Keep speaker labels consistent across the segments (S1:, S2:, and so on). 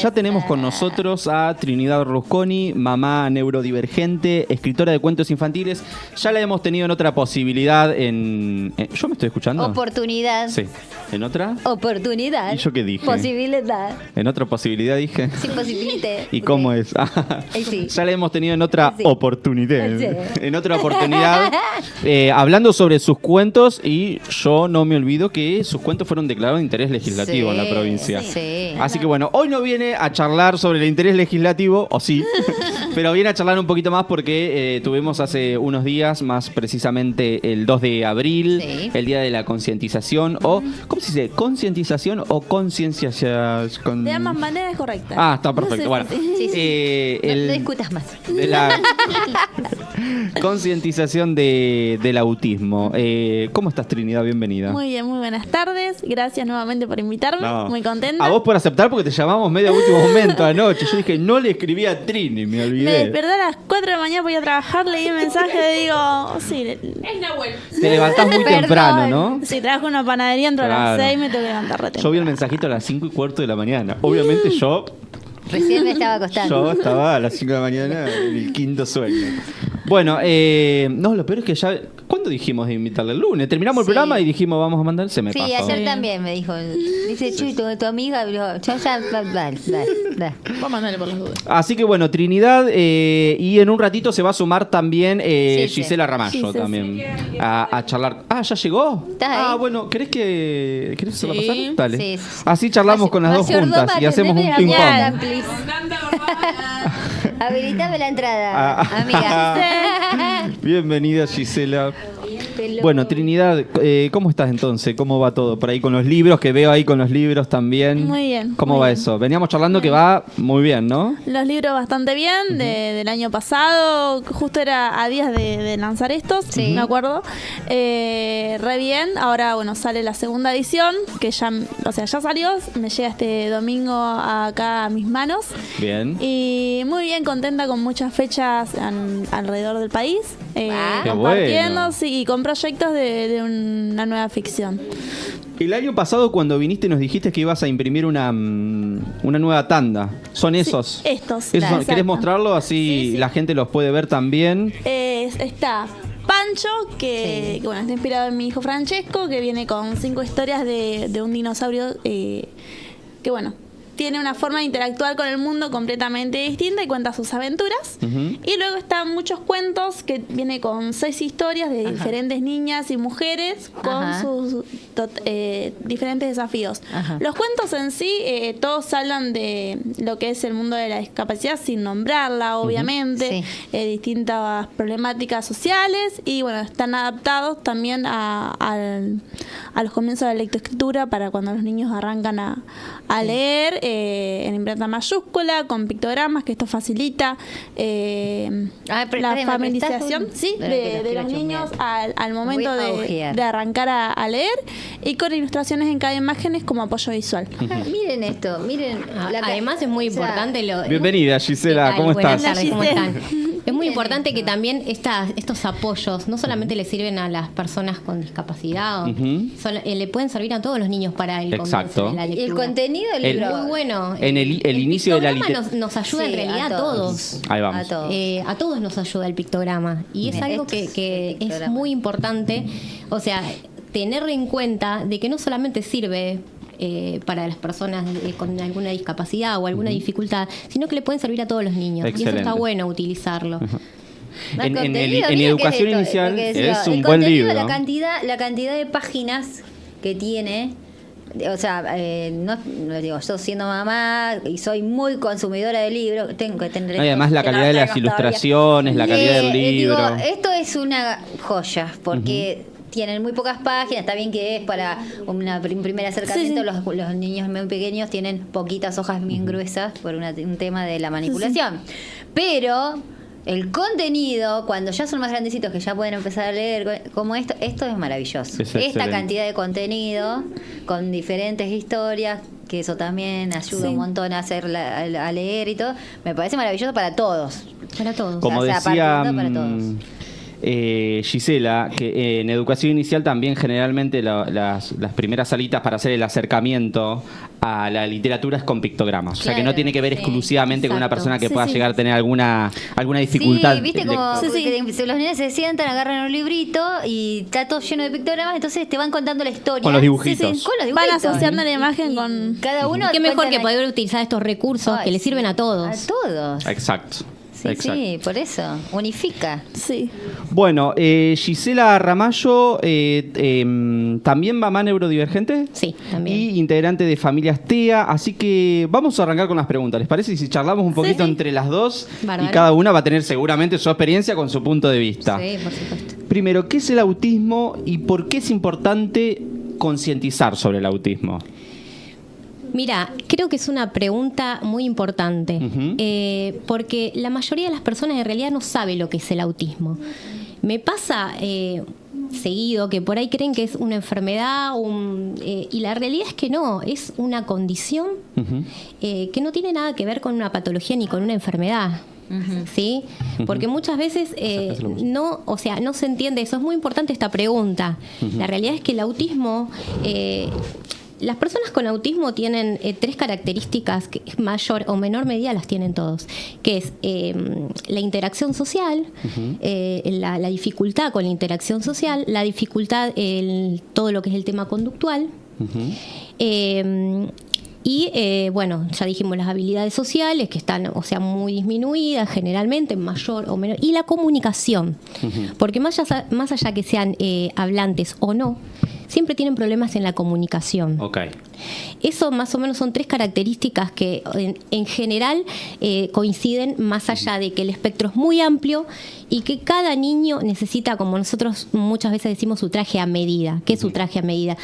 S1: Ya tenemos con nosotros a Trinidad Rusconi, mamá neurodivergente, escritora de cuentos infantiles. Ya la hemos tenido en otra posibilidad ¿Yo me estoy escuchando?
S2: Oportunidad.
S1: Sí. ¿En otra?
S2: Oportunidad.
S1: ¿Y yo qué dije?
S2: Posibilidad.
S1: ¿En otra posibilidad dije?
S2: Sí, posibilité.
S1: ¿Y cómo es?
S2: Sí.
S1: Ya la hemos tenido en otra oportunidad.
S2: Sí.
S1: En otra oportunidad, hablando sobre sus cuentos, y yo no me olvido que sus cuentos fueron declarados de interés legislativo en la provincia.
S2: Sí.
S1: Así que bueno, hoy no viene a charlar sobre el interés legislativo, o sí, pero viene a charlar un poquito más porque tuvimos hace unos días, más precisamente el 2 de abril, el Día de la Concientización, o, ¿cómo se dice? ¿Concientización o concienciación?
S3: De ambas maneras es correcta.
S1: Ah, está perfecto. Bueno,
S2: No discutas más.
S1: de la concientización del autismo. ¿Cómo estás, Trinidad? Bienvenida.
S3: Muy bien, muy buenas tardes. Gracias nuevamente por invitarme.
S1: No.
S3: Muy contenta.
S1: A vos por aceptar porque te llamamos medio a último momento anoche. Yo dije, no le escribí a Trini, me
S3: Me
S1: olvidé.
S3: desperté a las 4 de la mañana, voy a trabajar, leí el mensaje y digo, sí,
S1: Te levantás muy
S2: Perdón.
S1: temprano, ¿no?
S3: si trabajo en una panadería, entro a
S1: Claro.
S3: las 6, me tengo que levantar re
S1: Yo vi el mensajito a las 5:15 de la mañana. Obviamente yo
S2: Recién me estaba acostando.
S1: estaba a las 5 de la mañana en el quinto sueño. Bueno, no, lo peor es que ya... ¿Cuándo dijimos de invitarle? El lunes. Terminamos el programa y dijimos, vamos a mandar... Se me
S2: Sí,
S1: pasó.
S2: ayer también me dijo. Dice, Chuy, tu amiga. Yo ya. Dale.
S3: Vamos a mandarle por las dudas.
S1: Así que bueno, Trinidad, y en un ratito se va a sumar también Gisela Ramallo
S3: Gisela,
S1: también a charlar. Ah, ¿ya llegó?
S2: ¿Estás ahí?
S1: Ah, bueno, ¿querés hacerla pasar?
S3: Sí.
S1: Dale.
S2: Sí.
S1: Así charlamos con las dos juntas y hacemos un ping pong.
S2: Habilitame la entrada, amiga.
S1: Bienvenida, Gisela. Bueno, Trinidad, ¿cómo estás entonces? ¿Cómo va todo? Por ahí con los libros, que veo ahí con los libros también.
S3: Muy bien,
S1: ¿Cómo
S3: muy
S1: va
S3: bien.
S1: eso? Veníamos charlando que va muy bien, ¿no?
S3: Los libros bastante bien, del año pasado, justo era a días de lanzar estos,
S2: Sí.
S3: me acuerdo. Re bien, ahora bueno, sale la segunda edición, que ya salió, me llega este domingo acá a mis manos.
S1: Bien.
S3: Y muy bien, contenta con muchas fechas alrededor del país,
S1: Qué
S3: compartiendo,
S1: bueno.
S3: sí, y con proyectos de una nueva ficción.
S1: El año pasado cuando viniste nos dijiste que ibas a imprimir una nueva tanda. ¿Son esos?
S3: Estos.
S1: ¿Esos son? ¿Querés
S3: Exacto.
S1: mostrarlo? Así la gente los puede ver también.
S3: Está Pancho, que bueno, está inspirado en mi hijo Francesco, que viene con 5 historias de un dinosaurio que bueno, tiene una forma de interactuar con el mundo completamente distinta y cuenta sus aventuras.
S1: Ujú.
S3: Y luego están muchos cuentos que viene con 6 historias de diferentes niñas y mujeres con
S2: Ajá.
S3: sus diferentes desafíos.
S2: Ajá.
S3: Los cuentos en sí, todos hablan de lo que es el mundo de la discapacidad sin nombrarla, obviamente,
S2: Sí.
S3: distintas problemáticas sociales y bueno, están adaptados también a los comienzos de la lectoescritura para cuando los niños arrancan a leer en imprenta mayúscula, con pictogramas, que esto facilita la familiarización de los niños al momento
S2: Voy a ojear.
S3: de arrancar a leer y con ilustraciones en cada imagen es como apoyo visual.
S2: Miren esto, miren.
S4: Además es muy importante
S1: Bienvenida, Gisela. ¿Cómo
S4: Buenas
S1: estás?
S4: tardes, ¿cómo
S3: Gisela.
S4: están? Es muy importante que también estos apoyos no solamente le sirven a las personas con discapacidad, le pueden servir a todos los niños para el
S1: Exacto.
S4: comienzo de la
S2: Y
S4: lectura.
S2: el contenido del libro.
S4: Muy bueno.
S1: En el inicio de la
S4: pictograma
S1: literatura.
S4: nos ayuda en
S2: Sí,
S4: realidad a todos.
S1: Ahí vamos.
S2: A todos.
S4: A todos nos ayuda el pictograma y es
S2: Bien,
S4: algo
S2: este es
S4: que
S2: el
S4: es
S2: pictograma.
S4: muy importante, o sea, tener en cuenta de que no solamente sirve para las personas con alguna discapacidad o alguna dificultad, sino que le pueden servir a todos los niños. Y
S1: Excelente.
S4: eso está bueno utilizarlo.
S2: Más
S1: En
S2: contenido,
S1: en
S2: mira
S1: educación
S2: que es esto,
S1: inicial
S2: lo que decía,
S1: es
S2: el
S1: un buen
S2: contenido,
S1: libro.
S2: La cantidad de páginas que tiene. O sea, no digo, yo siendo mamá y soy muy consumidora de libros, tengo que tener.
S1: No, y además la
S2: que no
S1: calidad de las
S2: tengo todavía.
S1: ilustraciones, la calidad del libro.
S2: Digo, esto es una joya, porque tienen muy pocas páginas, está bien que es para un primer acercamiento,
S3: Sí, sí.
S2: Los niños muy pequeños tienen poquitas hojas bien gruesas por un tema de la manipulación. Pero el contenido, cuando ya son más grandecitos, que ya pueden empezar a leer, como esto es maravilloso.
S1: Es
S2: Esta
S1: excelente.
S2: cantidad de contenido, con diferentes historias, que eso también ayuda
S3: Sí.
S2: un montón a a leer y todo, me parece maravilloso para todos.
S4: Para todos.
S1: Como
S2: O sea,
S1: decía
S2: partiendo para todos.
S1: Gisela, que en educación inicial también generalmente las primeras salitas para hacer el acercamiento a la literatura es con pictogramas. O sea, que no tiene que ver exclusivamente con una persona que pueda llegar a tener alguna dificultad.
S2: Sí, viste como que los nenes se sientan, agarran un librito y está todo lleno de pictogramas, entonces te van contando la historia.
S1: Con los dibujitos.
S2: Con los dibujitos.
S3: Van asociando la imagen con...
S2: Cada uno.
S4: Qué mejor
S2: cuenta
S4: que
S2: la-
S4: poder utilizar estos recursos que le sirven a todos.
S2: A todos.
S1: Exacto.
S2: Sí,
S1: Exacto.
S2: sí, por eso. Unifica.
S3: Sí.
S1: Bueno, Gisela Ramallo, también mamá neurodivergente.
S4: Sí, también.
S1: Y integrante de Familias TEA. Así que vamos a arrancar con las preguntas. ¿Les parece? Y si charlamos un poquito entre las dos,
S4: Bárbaro.
S1: y cada una va a tener seguramente su experiencia con su punto de vista.
S2: Sí, por supuesto.
S1: Primero, ¿qué es el autismo y por qué es importante concientizar sobre el autismo?
S4: Mira, creo que es una pregunta muy importante,
S1: Ujú.
S4: porque la mayoría de las personas en realidad no sabe lo que es el autismo. Me pasa seguido que por ahí creen que es una enfermedad y la realidad es que no, es una condición
S1: Ujú.
S4: que no tiene nada que ver con una patología ni con una enfermedad. ¿Sí? Porque muchas veces no se entiende eso. Es muy importante esta pregunta. La realidad es que el autismo, las personas con autismo tienen 3 características que en mayor o menor medida las tienen todos, que es la interacción social, la dificultad con la interacción social, la dificultad en todo lo que es el tema conductual. Bueno, ya dijimos las habilidades sociales que están, muy disminuidas generalmente, mayor o menor, y la comunicación, porque más allá que sean hablantes o no, siempre tienen problemas en la comunicación.
S1: Ok.
S4: Eso más o menos son 3 características que en general coinciden, más allá de que el espectro es muy amplio y que cada niño necesita, como nosotros muchas veces decimos, su traje a medida. ¿Qué es su traje a medida?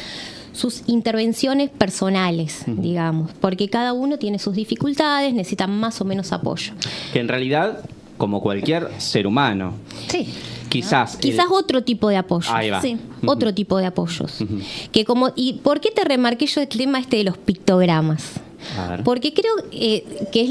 S4: Sus intervenciones personales, digamos, porque cada uno tiene sus dificultades, necesita más o menos apoyo.
S1: Que en realidad, como cualquier ser humano,
S2: Sí.
S1: quizás...
S4: Otro tipo de apoyo.
S1: Ahí va.
S3: Sí.
S4: Otro tipo de apoyos. ¿Y por qué te remarqué yo el tema de los pictogramas?
S1: A ver.
S4: Porque creo que es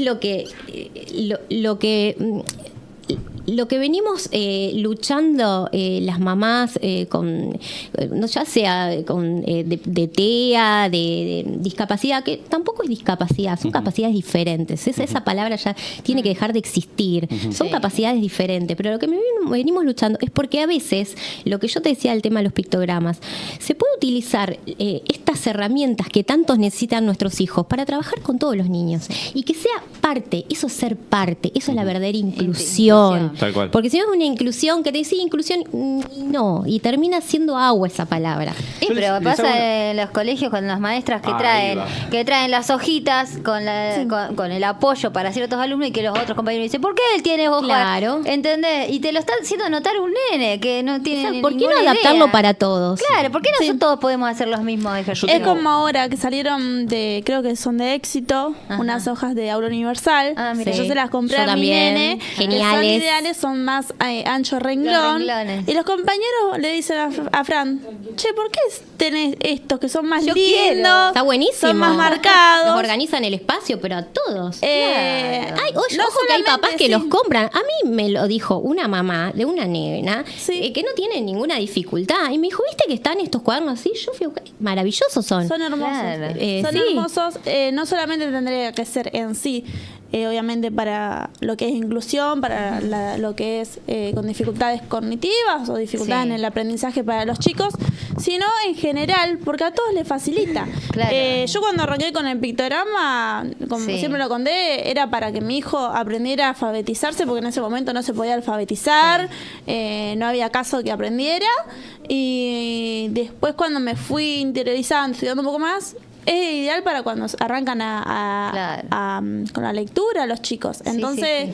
S4: lo que venimos luchando las mamás ya sea con de TEA, de discapacidad, que tampoco es discapacidad, son capacidades diferentes. Esa palabra ya tiene que dejar de existir. Son capacidades diferentes, pero lo que venimos luchando es porque a veces, lo que yo te decía del tema de los pictogramas, se puede utilizar estas herramientas que tantos necesitan nuestros hijos para trabajar con todos los niños y que sea parte, eso es ser parte, eso es la verdadera inclusión.
S1: Tal cual.
S4: Porque si no es una inclusión que te dice inclusión, no, y termina siendo agua esa palabra.
S2: Sí,
S1: Yo
S2: pero
S1: les
S2: pasa
S1: hago
S2: en los colegios con las maestras que
S1: Ahí
S2: traen las hojitas con el apoyo para ciertos alumnos y que los otros compañeros dicen, ¿por qué él tiene hojas?
S4: Claro.
S2: ¿Entendés? Y te lo está haciendo notar un nene que no tiene
S4: ¿Por qué no
S2: ninguna
S4: adaptarlo
S2: idea.
S4: para todos?
S2: Claro, ¿por qué no todos podemos hacer los mismos ejercicios?
S3: Es como ahora que salieron creo que son de Éxito,
S2: Ajá.
S3: unas hojas de aula universal.
S2: Ah, mira.
S3: Que yo se las compré
S4: Yo
S3: a mi
S4: también.
S3: nene.
S4: Geniales.
S3: Son ideales, son más ancho renglón.
S2: Los renglones.
S3: Y los compañeros le dicen a Fran, che, ¿por qué tenés estos que son más
S2: Yo
S3: lindos?
S2: quiero.
S4: Está buenísimo.
S3: Son más marcados.
S4: Nos organizan el espacio, pero a todos.
S3: Claro.
S4: Ay,
S3: No
S4: ojo que hay
S3: solamente
S4: papás que
S3: sí.
S4: los compran. A mí me lo dijo una mamá de una nena
S3: Sí.
S4: que no tiene ninguna dificultad. Y me dijo, ¿viste que están estos cuadernos así? Yo fui, maravillosos son.
S3: Son hermosos.
S2: Claro.
S3: Son
S4: Sí.
S3: hermosos. No solamente tendría que ser en sí, obviamente para lo que es inclusión, para lo que es con dificultades cognitivas o dificultades
S2: Sí.
S3: en el aprendizaje para los chicos, sino en general, porque a todos les facilita.
S2: Claro.
S3: Yo cuando arranqué con el pictograma, como
S2: Sí.
S3: siempre lo conté, era para que mi hijo aprendiera a alfabetizarse, porque en ese momento no se podía alfabetizar, no había caso que aprendiera, y después cuando me fui interiorizando, estudiando un poco más, es ideal para cuando arrancan con la lectura los chicos. Entonces,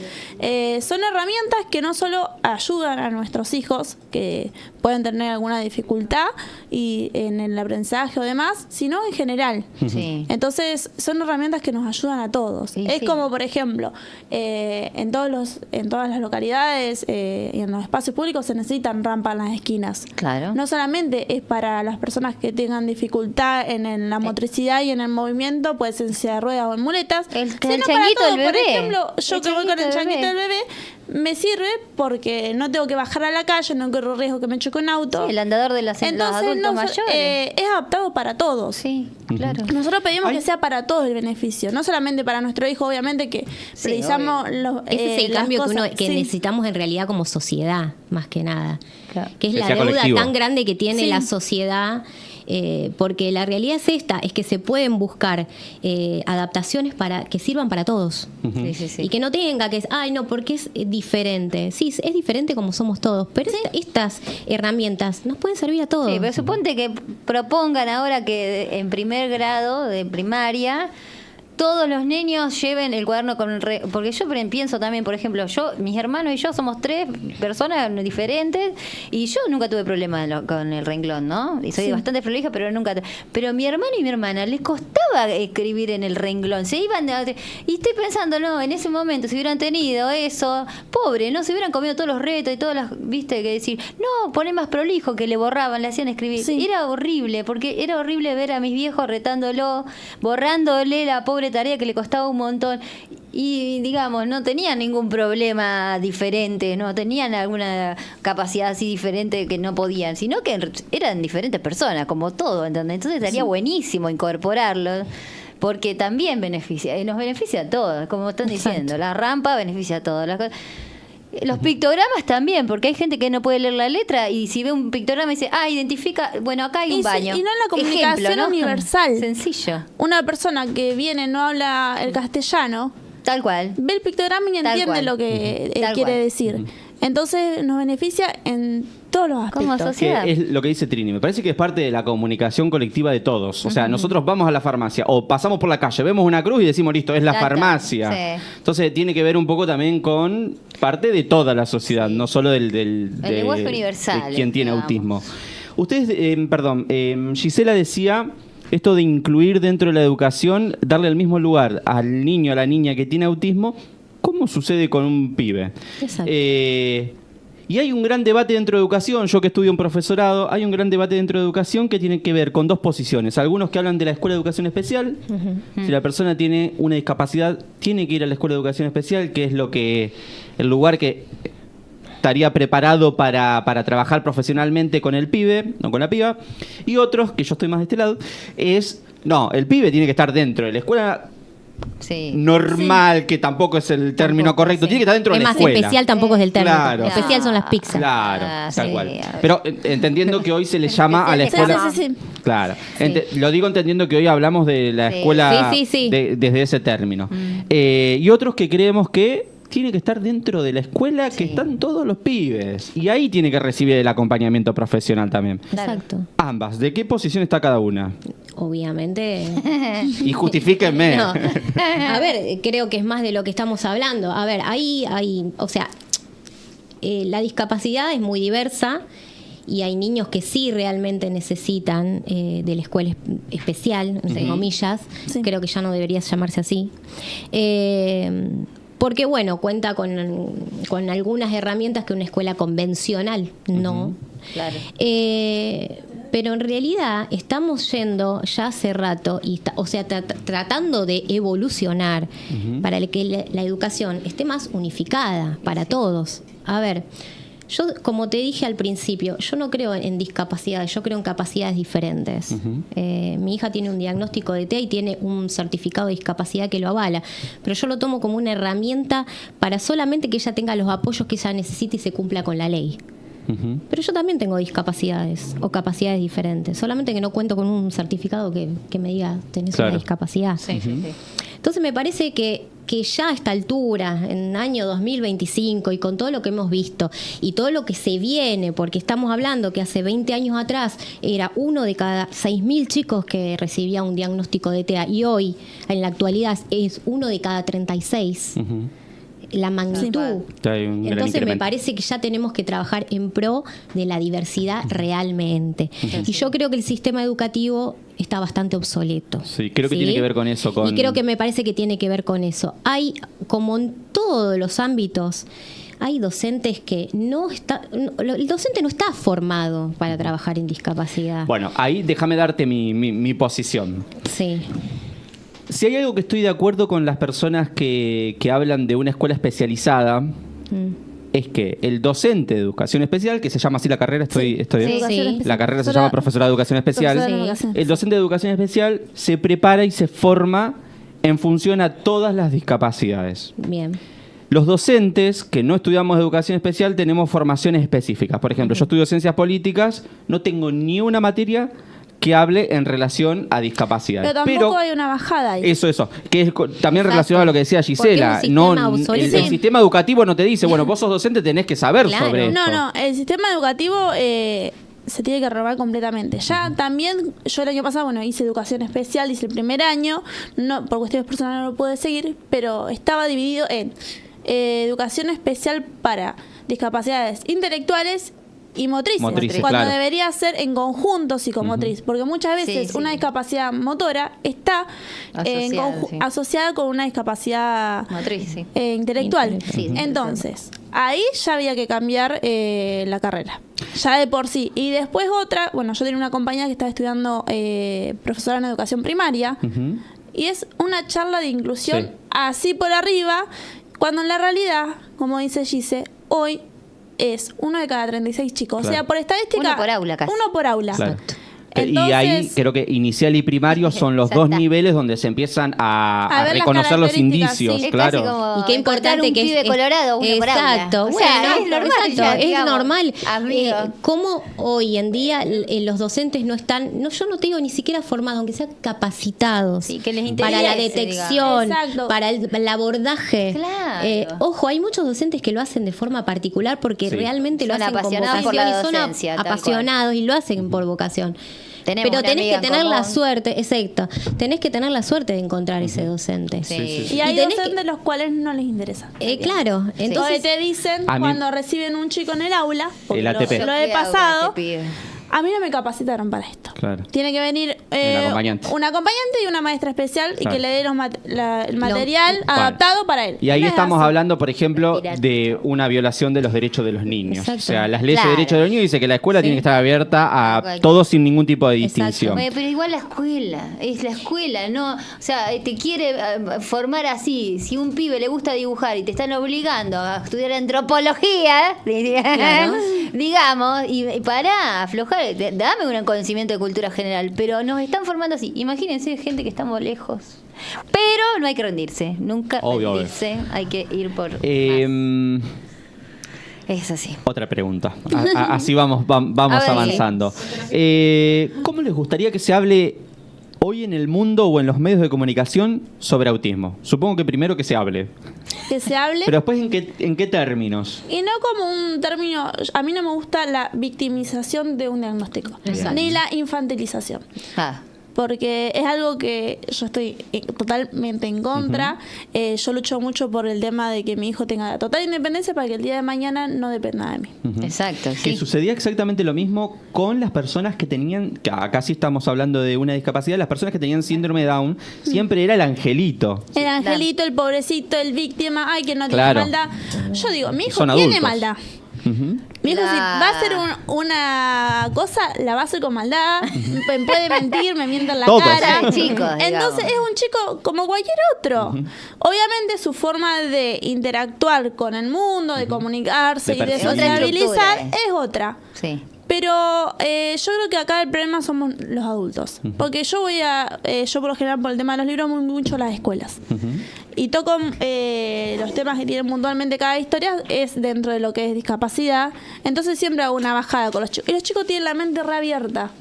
S3: son herramientas que no solo ayudan a nuestros hijos, que pueden tener alguna dificultad y en el aprendizaje o demás, sino en general.
S2: Sí.
S3: Entonces, son herramientas que nos ayudan a todos.
S2: Sí,
S3: es
S2: sí.
S3: como, por ejemplo, en todas las localidades y en los espacios públicos se necesitan rampas en las esquinas.
S2: Claro.
S3: No solamente es para las personas que tengan dificultad en la motricidad, discapacidad y en el movimiento, pues en silla de ruedas o en muletas.
S2: El
S3: sino para
S2: changuito del
S3: todo. Por
S2: bebé.
S3: ejemplo, yo
S2: El
S3: que voy con el
S2: changuito del
S3: changuito del
S2: bebé.
S3: bebé, me sirve porque no tengo que bajar a la calle, no corro riesgo que me choque un auto.
S2: Sí, el andador de los adultos
S3: no,
S2: mayores.
S3: es adaptado para todos.
S2: Sí, claro.
S3: Nosotros pedimos
S1: Ay.
S3: que sea para todos el beneficio, no solamente para nuestro hijo, obviamente que
S2: Sí,
S3: precisamos los,
S4: Ese es el
S3: las
S4: cambio
S3: cosas.
S4: que
S3: Sí.
S4: necesitamos en realidad como sociedad, más que nada.
S2: Claro.
S4: Que es
S1: Que
S4: la
S1: sea
S4: deuda
S1: colectivo.
S4: tan grande que tiene
S3: Sí.
S4: la sociedad. Porque la realidad es esta, es que se pueden buscar adaptaciones para que sirvan para todos.
S2: Sí, sí, sí.
S4: Y que no tenga que, ay no, porque es diferente. Sí, es diferente como somos todos, pero estas herramientas nos pueden servir a todos.
S2: Sí, pero suponte que propongan ahora que en primer grado de primaria todos los niños lleven el cuaderno con porque yo pienso también, por ejemplo, mis hermanos y yo somos 3 personas diferentes y yo nunca tuve problema con el renglón, ¿no? Y soy bastante prolija, pero nunca. Pero mi hermano y mi hermana les costaba escribir en el renglón, se iban y estoy pensando, no, en ese momento si hubieran tenido eso, pobre, no se hubieran comido todos los retos y todas las, viste, que decir, no, poné más prolijo, que le borraban, le hacían escribir.
S3: Sí.
S2: Era horrible, porque era horrible ver a mis viejos retándolo, borrándole la pobre tarea que le costaba un montón y digamos no tenían ningún problema diferente, no tenían alguna capacidad así diferente que no podían, sino que eran diferentes personas como todo, ¿entendés? Entonces estaría buenísimo incorporarlo porque también nos beneficia a todos, como están diciendo, la rampa beneficia a todos, los pictogramas también, porque hay gente que no puede leer la letra y si ve un pictograma dice, identifica, bueno, acá hay un
S3: Y sí,
S2: baño.
S3: y no en la comunicación
S2: Ejemplo, ¿no?
S3: universal.
S2: Sencillo,
S3: Una persona que viene no habla el castellano,
S2: tal cual.
S3: ve el pictograma y
S2: Tal
S3: entiende
S2: cual.
S3: lo que
S2: Tal
S3: quiere
S2: cual.
S3: decir. Entonces nos beneficia en todos los
S2: Como
S3: aspectos.
S2: sociedad.
S1: Que es lo que dice Trini. Me parece que es parte de la comunicación colectiva de todos. O sea, nosotros vamos a la farmacia o pasamos por la calle, vemos una cruz y decimos, listo, es la
S2: Ya está.
S1: farmacia.
S2: Sí.
S1: Entonces tiene que ver un poco también con parte de toda la sociedad, no solo del
S2: lenguaje universal,
S1: de quien tiene
S2: digamos.
S1: autismo. Ustedes, Gisela decía esto de incluir dentro de la educación, darle el mismo lugar al niño, a la niña que tiene autismo, ¿cómo sucede con un pibe?
S4: Exacto.
S1: Y hay un gran debate dentro de educación, yo que estudio un profesorado, hay un gran debate dentro de educación que tiene que ver con 2 posiciones. Algunos que hablan de la escuela de educación especial, si la persona tiene una discapacidad, tiene que ir a la escuela de educación especial, que es el lugar que estaría preparado para trabajar profesionalmente con el pibe, no con la piba. Y otros, que yo estoy más de este lado, no, el pibe tiene que estar dentro de la escuela
S2: Sí.
S1: normal, que tampoco es el término
S2: Tampoco,
S1: correcto,
S2: sí.
S1: tiene que estar dentro
S4: Es
S1: de la
S4: más,
S1: escuela.
S4: especial tampoco es el término.
S1: Claro.
S4: Especial son las pizzas.
S1: Claro, tal
S2: Sí,
S1: cual.
S2: a ver.
S1: Pero entendiendo que hoy se le llama a la
S2: Especial
S1: escuela.
S3: Sí, sí, sí.
S1: Claro.
S2: Sí.
S1: Lo digo entendiendo que hoy hablamos de la
S2: Sí.
S1: escuela
S4: Sí, sí, sí.
S1: desde ese término. Y otros que creemos que tiene que estar dentro de la escuela que
S2: Sí.
S1: están todos los pibes. Y ahí tiene que recibir el acompañamiento profesional también.
S2: Claro.
S4: Exacto.
S1: Ambas, ¿de qué posición está cada una?
S4: Obviamente.
S1: Y justifíquenme.
S4: No. A ver, creo que es más de lo que estamos hablando. A ver, o sea, la discapacidad es muy diversa y hay niños que sí realmente necesitan de la escuela especial, entre comillas.
S3: Sí.
S4: Creo que ya no debería llamarse así. Porque, bueno, cuenta con algunas herramientas que una escuela convencional no.
S2: Claro.
S4: Pero en realidad estamos yendo ya hace rato, tratando de evolucionar para que la educación esté más unificada para todos. A ver, yo, como te dije al principio, yo no creo en discapacidades, yo creo en capacidades diferentes. Mi hija tiene un diagnóstico de TEA y tiene un certificado de discapacidad que lo avala, pero yo lo tomo como una herramienta para solamente que ella tenga los apoyos que ella necesite y se cumpla con la ley. Pero yo también tengo discapacidades o capacidades diferentes, solamente que no cuento con un certificado que me diga tenés
S1: Claro.
S4: una discapacidad.
S2: Sí, sí, sí.
S4: Entonces me parece que ya a esta altura, en el año 2025, y con todo lo que hemos visto y todo lo que se viene, porque estamos hablando que hace 20 años atrás era 1 de cada 6.000 chicos que recibía un diagnóstico de TEA y hoy, en la actualidad, es 1 de cada 36. La magnitud.
S1: Hay un gran
S4: Entonces me
S1: incremento.
S4: parece que ya tenemos que trabajar en pro de la diversidad realmente. Y yo creo que el sistema educativo está bastante obsoleto.
S1: Sí, creo que tiene que ver con eso.
S4: Y creo que me parece que tiene que ver con eso. Hay, como en todos los ámbitos, hay docentes que el docente no está formado para trabajar en discapacidad.
S1: Bueno, ahí déjame darte mi posición.
S4: Sí.
S1: Si hay algo que estoy de acuerdo con las personas que hablan de una escuela especializada, es que el docente de educación especial, que se llama así la carrera, estoy bien.
S4: Sí.
S1: La carrera se llama profesora de educación especial.
S3: Profesora de educación
S1: El docente de educación especial se prepara y se forma en función a todas las discapacidades.
S4: Bien.
S1: Los docentes que no estudiamos educación especial tenemos formaciones específicas. Por ejemplo, yo estudio ciencias políticas, no tengo ni una materia que hable en relación a discapacidades.
S3: Pero tampoco hay una bajada ahí.
S1: Eso, que es también relacionado a lo que decía Gisela.
S4: Porque es un sistema
S1: El
S4: obsoleto.
S1: sistema educativo no te dice, bueno, vos sos docente, tenés que saber
S4: Claro.
S1: sobre esto.
S3: No, el sistema educativo se tiene que renovar completamente. Ya también, yo el año pasado, hice educación especial, hice el primer año, no por cuestiones personales no lo pude seguir, pero estaba dividido en educación especial para discapacidades intelectuales y motrices,
S1: Motrices,
S3: cuando
S1: claro.
S3: debería ser en conjunto psicomotriz, porque muchas veces
S2: Sí.
S3: una discapacidad motora está asociada con una discapacidad
S2: Motriz, sí.
S3: intelectual.
S2: Sí,
S3: Entonces, ahí ya había que cambiar la carrera, ya de por sí. Y después otra, yo tenía una compañera que estaba estudiando profesora en educación primaria,
S1: Ujú.
S3: y es una charla de inclusión
S1: Sí.
S3: así por arriba, cuando en la realidad, como dice Gise, hoy es 1 de cada 36 chicos.
S1: Claro.
S3: O sea, por estadística...
S2: Uno por aula casi.
S3: 1 por aula.
S1: Claro.
S3: Entonces,
S1: y ahí creo que inicial y primario son los
S2: Ya
S1: dos
S2: está.
S1: niveles donde se empiezan a
S3: A ver las
S1: reconocer los
S3: características,
S1: indicios,
S3: sí.
S2: Es
S1: claro.
S2: casi como
S4: Y qué
S2: encontrar
S4: importante
S2: un
S4: que
S2: pibe
S4: es
S2: colorado, uno por aula.
S4: exacto.
S2: O
S4: Bueno,
S2: sea, es normal.
S4: exacto,
S2: ya,
S4: es
S2: digamos,
S4: normal.
S2: Amigo.
S4: ¿Cómo hoy en día los docentes no están, yo no te digo ni siquiera formados, aunque sean capacitados
S2: Sí, que les
S4: para la
S2: interese,
S4: detección,
S3: Exacto.
S4: para el abordaje?
S2: Claro.
S4: Ojo, hay muchos docentes que lo hacen de forma particular porque
S1: Sí.
S4: realmente lo
S2: Son
S4: hacen con
S2: apasionados
S4: vocación
S2: por la
S4: y son
S2: docencia, tal
S4: apasionados y lo hacen por vocación.
S2: Tenemos
S4: Pero
S2: una
S4: tenés
S2: amiga
S4: que
S2: en
S4: tener la
S2: común.
S4: suerte, exacto, tenés que tener la suerte de encontrar ese docente.
S2: Sí.
S1: Sí, sí.
S3: Y hay
S4: Y tenés
S3: docentes los cuales no les interesa.
S4: Claro,
S3: Entonces
S4: entonces
S3: te dicen
S1: A mí-
S3: cuando reciben un chico en el aula, porque
S1: El ATP.
S3: lo he pasado,
S2: Este pibe.
S3: a mí no me capacitaron para esto.
S1: Claro.
S3: Tiene que venir
S1: Un acompañante.
S3: una acompañante y una maestra especial y
S1: Claro.
S3: que le dé el material adaptado para él.
S1: Y ahí
S3: No es
S1: estamos
S3: así.
S1: hablando, por ejemplo,
S2: Pirata.
S1: de una violación de los derechos de los niños.
S4: Exacto.
S1: O sea, las leyes
S2: Claro.
S1: de derechos de los niños dice que la escuela
S4: Sí.
S1: tiene que estar abierta a
S2: Cualquier-
S1: todos sin ningún tipo de
S4: Exacto.
S1: distinción.
S2: Oye, pero igual la escuela, es la escuela, ¿no? O sea, te quiere formar así. Si un pibe le gusta dibujar y te están obligando a estudiar antropología,
S4: Claro.
S2: digamos, y pará, aflojar, dame un conocimiento de cultura general, pero nos están formando así. Imagínense gente que estamos lejos. Pero no hay que rendirse, nunca
S1: Obvio,
S2: rendirse, hay que ir por más. Es así.
S1: Otra pregunta. Así vamos
S2: A ver,
S1: avanzando. ¿Cómo les gustaría que se hable hoy en el mundo o en los medios de comunicación sobre autismo? Supongo que primero que se hable.
S3: Que se hable.
S1: Pero después, ¿en qué términos?
S3: Y no como un término, a mí no me gusta la victimización de un diagnóstico,
S4: Exacto.
S3: ni la infantilización.
S2: Ah,
S3: Porque es algo que yo estoy totalmente en contra. Yo lucho mucho por el tema de que mi hijo tenga total independencia para que el día de mañana no dependa de mí.
S2: exacto,
S1: Que
S2: sí.
S1: sucedía exactamente lo mismo con las personas que tenían, que acá sí estamos hablando de una discapacidad, las personas que tenían síndrome de Down, siempre era el angelito.
S3: El angelito, el pobrecito, el víctima, ay, que no tiene
S1: Claro.
S3: maldad. Yo digo, mi hijo
S1: Son
S3: tiene
S1: adultos.
S3: maldad.
S1: Ujú.
S3: Mi hijo, si
S2: La-
S3: va a hacer una cosa, la va a hacer con maldad. Me puede mentir, me miente en la
S1: Todos.
S3: cara.
S2: Son chicos, digamos.
S3: Entonces es un chico como cualquier otro. Obviamente su forma de interactuar con el mundo, de comunicarse
S1: De
S3: y de
S1: percibir.
S3: sociabilizar
S2: Otra
S3: es otra.
S2: Sí.
S3: Pero yo creo que acá el problema somos los adultos. Porque yo yo por lo general por el tema de los libros, mucho las escuelas. Y toco los temas que tienen puntualmente cada historia, es dentro de lo que es discapacidad. Entonces siempre hago una bajada con los chicos. Y los chicos tienen la mente reabierta.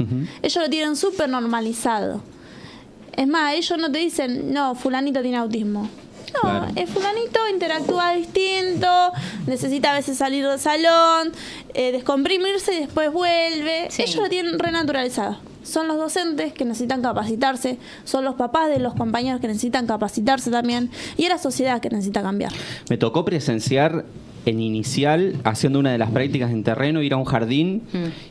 S3: Ellos lo tienen súper normalizado. Es más, ellos no te dicen, no, fulanito tiene autismo. No,
S1: Claro.
S3: el fulanito interactúa distinto, necesita a veces salir del salón, descomprimirse y después vuelve.
S2: Sí.
S3: Ellos lo tienen renaturalizado. Son los docentes que necesitan capacitarse, son los papás de los compañeros que necesitan capacitarse también, y es la sociedad que necesita cambiar.
S1: Me tocó presenciar en inicial, haciendo una de las prácticas en terreno, ir a un jardín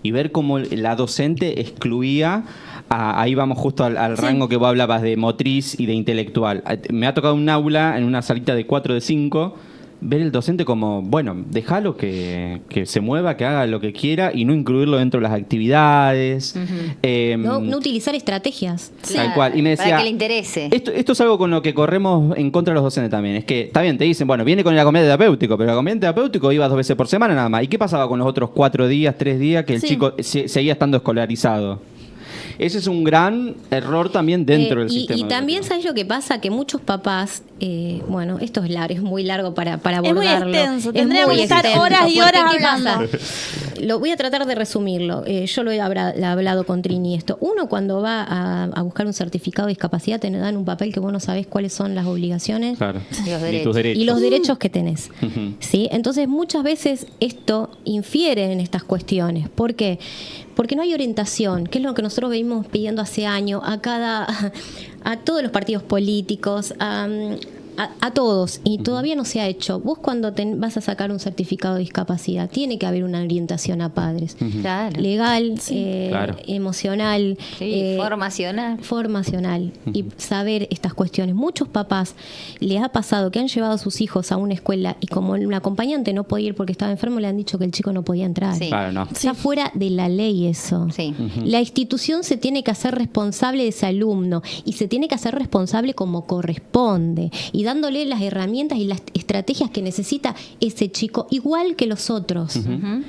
S1: y ver cómo la docente excluía, ahí vamos justo al rango que vos hablabas de motriz y de intelectual. Me ha tocado un aula en una salita de 4 de 5 ver el docente como, bueno, déjalo que se mueva, que haga lo que quiera y no incluirlo dentro de las actividades.
S4: No utilizar estrategias.
S1: Tal cual. Y me decía,
S2: para que le interese.
S1: Esto es algo con lo que corremos en contra de los docentes también. Es que, está bien, te dicen, bueno, viene con el acompañante terapéutico, pero el acompañante terapéutico iba 2 veces por semana nada más. ¿Y qué pasaba con los otros 4 días, 3 días que el chico seguía estando escolarizado? Ese es un gran error también dentro del sistema.
S4: Y también, ¿sabes lo que pasa? Que muchos papás, bueno, esto es muy largo para abordarlo.
S3: Es muy extenso, tendríamos
S4: muy
S3: que estar
S4: extenso,
S3: horas y
S4: porque
S3: horas
S4: ¿qué pasa?
S3: hablando.
S4: Lo voy a tratar de resumirlo. Yo lo he hablado con Trini esto. Uno, cuando va a buscar un certificado de discapacidad, te dan un papel que vos no sabés cuáles son las obligaciones.
S1: Claro.
S2: Los
S1: Y tus derechos.
S4: Y los derechos que tenés.
S1: Ujú.
S4: ¿Sí? Entonces, muchas veces esto infiere en estas cuestiones. ¿Por qué? Porque no hay orientación, que es lo que nosotros venimos pidiendo hace años a todos los partidos políticos, a todos, y todavía no se ha hecho. Vos cuando vas a sacar un certificado de discapacidad, tiene que haber una orientación a padres.
S2: Claro.
S4: Legal,
S1: Claro.
S4: emocional,
S2: Sí, formacional.
S4: y saber estas cuestiones. Muchos papás les ha pasado que han llevado a sus hijos a una escuela y como un acompañante no podía ir porque estaba enfermo, le han dicho que el chico no podía entrar.
S2: Sí.
S1: Claro, no.
S4: Está fuera de la ley eso.
S2: Sí.
S4: La institución se tiene que hacer responsable de ese alumno y se tiene que hacer responsable como corresponde y dándole las herramientas y las estrategias que necesita ese chico, igual que los otros.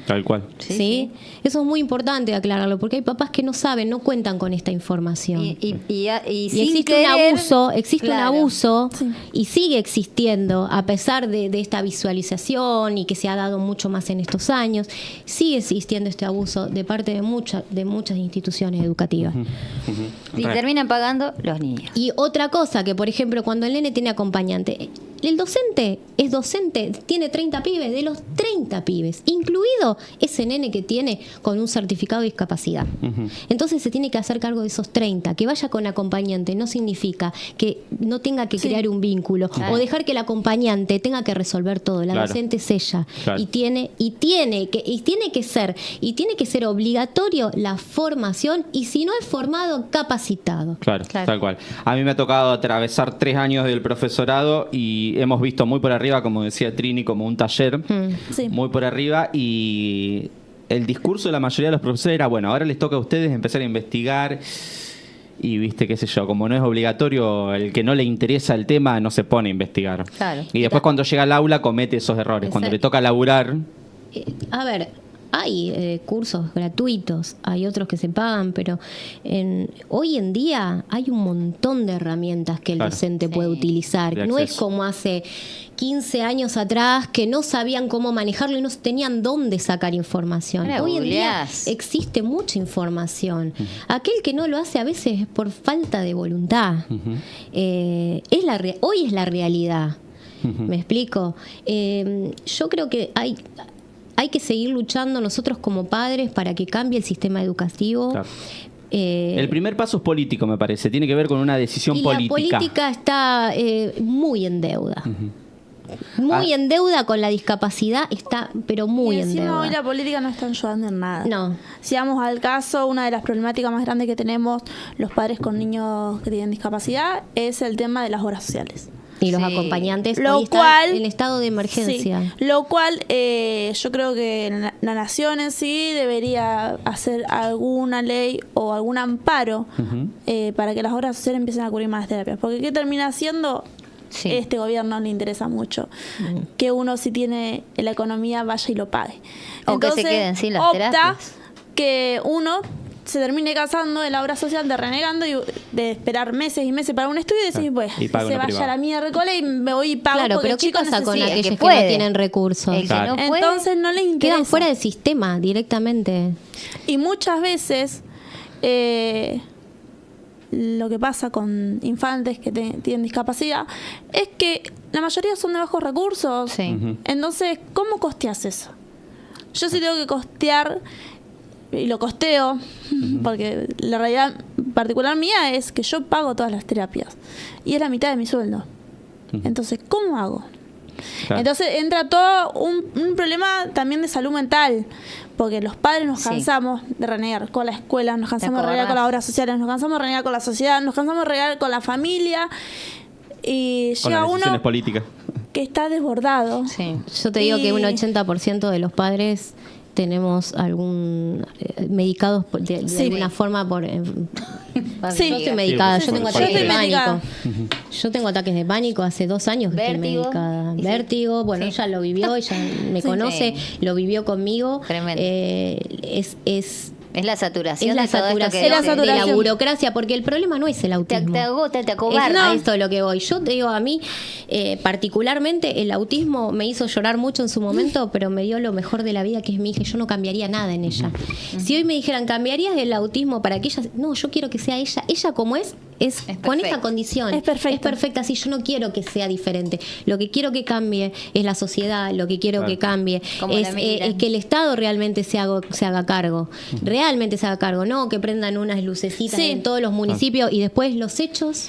S1: Tal cual.
S4: ¿Sí? Eso es muy importante aclararlo porque hay papás que no saben, no cuentan con esta información.
S2: Y
S4: Y
S2: sin
S4: existe
S2: querer,
S4: un
S2: claro.
S4: abuso y sigue existiendo a pesar de esta visualización y que se ha dado mucho más en estos años, sigue existiendo este abuso de parte de muchas instituciones educativas.
S2: Y terminan pagando los niños.
S4: Y otra cosa, que por ejemplo cuando el nene tiene acompañante, el docente es docente, tiene 30 pibes, de los 30 pibes, incluido ese nene que tiene con un certificado de discapacidad. Entonces se tiene que hacer cargo de esos 30. Que vaya con acompañante no significa que no tenga que crear un vínculo o dejar que el acompañante tenga que resolver todo. La docente es ella.
S1: Claro.
S4: Y tiene que ser obligatorio la formación y si no es formado, capacitado.
S1: Claro, tal cual. A mí me ha tocado atravesar 3 años del profesorado y hemos visto muy por arriba, como decía Trini, como un taller,
S3: Sí.
S1: muy por arriba, y el discurso de la mayoría de los profesores era, bueno, ahora les toca a ustedes empezar a investigar, y viste, qué sé yo, como no es obligatorio, el que no le interesa el tema no se pone a investigar.
S2: Claro.
S1: Y después cuando llega al aula comete esos errores. Cuando le toca laburar,
S4: A ver, hay cursos gratuitos, hay otros que se pagan, pero hoy en día hay un montón de herramientas que el
S1: Claro.
S4: docente puede utilizar.
S1: De
S4: No es
S1: acceso.
S4: como hace 15 años atrás que no sabían cómo manejarlo y no tenían dónde sacar información.
S2: Ahora
S4: Hoy en día
S2: googleás.
S4: existe mucha información. Aquel que no lo hace a veces es por falta de voluntad. Hoy es la realidad. ¿Me explico? Yo creo que hay que seguir luchando nosotros como padres para que cambie el sistema educativo.
S1: Claro. El primer paso es político, me parece. Tiene que ver con una decisión
S4: Y
S1: política.
S4: la política está muy en deuda. Muy en deuda con la discapacidad, pero muy
S3: Y
S4: en
S3: encima
S4: deuda.
S3: hoy la política no está ayudando en nada.
S4: No.
S3: Si vamos al caso, una de las problemáticas más grandes que tenemos los padres con niños que tienen discapacidad es el tema de las obras sociales.
S4: Y los
S2: Sí.
S4: acompañantes
S3: Lo
S4: hoy están
S3: cual-
S4: en estado de emergencia.
S3: Sí, lo cual yo creo que la nación en sí debería hacer alguna ley o algún amparo para que las obras sociales empiecen a cubrir más terapias. Porque ¿qué termina haciendo?
S2: Sí.
S3: Este gobierno le interesa mucho que uno, si tiene la economía, vaya y lo pague.
S2: O que se queden sin las
S3: opta
S2: terapias.
S3: que uno se termine casando de la obra social, de renegando y de esperar meses y meses para un estudio y decir, pues,
S1: Y pago
S3: se
S1: uno
S3: vaya
S1: privado.
S3: a la miércoles y me voy y pago
S4: Claro,
S3: porque
S4: pero
S3: el
S4: ¿qué
S3: chico
S4: pasa con
S3: necesita.
S4: aquellos que
S2: puede.
S4: no tienen recursos?
S2: El que
S1: Claro.
S2: no puede.
S3: Entonces no les interesa.
S4: Quedan fuera del sistema directamente.
S3: Y muchas veces lo que pasa con infantes que tienen discapacidad es que la mayoría son de bajos recursos.
S2: Sí.
S3: Entonces, ¿cómo costeas eso? Yo sí tengo que costear, y lo costeo, porque la realidad particular mía es que yo pago todas las terapias. Y es la mitad de mi sueldo. Entonces, ¿cómo hago?
S1: Claro.
S3: Entonces entra todo un problema también de salud mental, porque los padres nos
S2: Sí.
S3: cansamos de renegar con la escuela, nos cansamos de renegar
S2: acordás.
S3: con las obras sociales, nos cansamos de renegar con la sociedad, nos cansamos de renegar con la familia y
S1: Con
S3: llega
S1: las decisiones
S3: uno
S1: políticas.
S3: que está desbordado.
S2: Sí.
S4: Yo te digo que un
S3: Y-
S4: 80% de los padres tenemos algún medicados de
S3: Sí.
S4: alguna forma por
S3: Sí.
S4: yo estoy medicada,
S1: Sí,
S4: yo tengo
S1: por
S4: ataques de
S3: supuesto. Yo estoy
S4: pánico. Yo tengo ataques de pánico hace 2 años que estoy
S2: Vértigo.
S4: medicada.
S2: Y sí.
S4: Vértigo, bueno,
S2: Sí.
S4: ella lo vivió, ella me
S3: Sí.
S4: conoce, lo vivió conmigo.
S2: Tremendo. Es la saturación
S4: Es la
S2: de todo esto
S4: saturación,
S2: que
S3: Es la
S4: de la
S3: saturación.
S4: burocracia, porque el problema no es el autismo.
S2: te agota, te
S4: Es
S2: acobarda.
S4: a esto lo que voy. Yo te digo, a mí, particularmente, el autismo me hizo llorar mucho en su momento, pero me dio lo mejor de la vida, que es mi hija. Yo no cambiaría nada en ella. Si hoy me dijeran, ¿cambiarías el autismo para que ella? No, yo quiero que sea ella como es con
S2: perfecta.
S4: esta condición.
S3: Es perfecta.
S4: Es perfecta, sí, yo no quiero que sea diferente. Lo que quiero que cambie es la sociedad, lo que quiero
S1: Claro.
S4: que cambie
S2: Cómo la
S4: es
S2: miran.
S4: que el Estado realmente se haga cargo. Realmente se haga cargo, no que prendan unas lucecitas
S3: Sí.
S4: en todos los municipios y después los hechos,